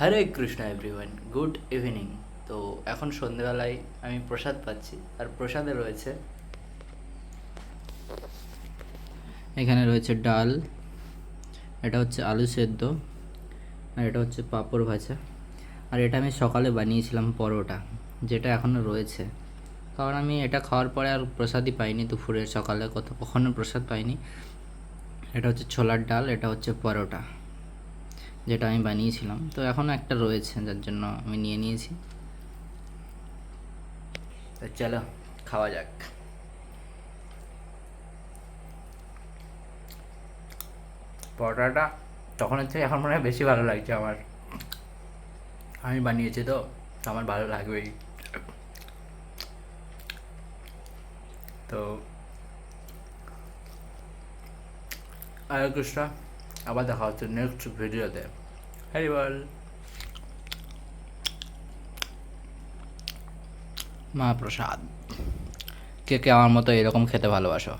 হরে Krishna everyone, good evening. তো এখন সন্ধেবেলায় আমি প্রসাদ পাচ্ছি, আর প্রসাদে রয়েছে, এখানে রয়েছে ডাল, এটা হচ্ছে আলু সেদ্ধ, আর এটা হচ্ছে পাঁপড় ভাজা, আর এটা আমি সকালে বানিয়েছিলাম পরোটা, যেটা এখনও রয়েছে। কারণ আমি এটা খাওয়ার পরে আর প্রসাদই পাইনি, দুপুরের সকালে কখনো প্রসাদ পাইনি। এটা হচ্ছে ছোলার ডাল, এটা হচ্ছে পরোটা, যেটা আমি বানিয়েছিলাম। তো এখনও একটা রয়েছে, যার জন্য আমি নিয়ে নিয়েছি। তো চলো খাওয়া যাক। পরোটাটা তখনের থেকে এখন মনে হয় বেশি ভালো লাগছে আমার। আমি বানিয়েছি তো আমার ভালো লাগবেই। তো হরে কৃষ্ণ, আবার দেখা হচ্ছে নেক্সট ভিডিওতে। হরি বল। মহাপ্রসাদ। কে কে আমার মতো এরকম খেতে ভালোবাসো?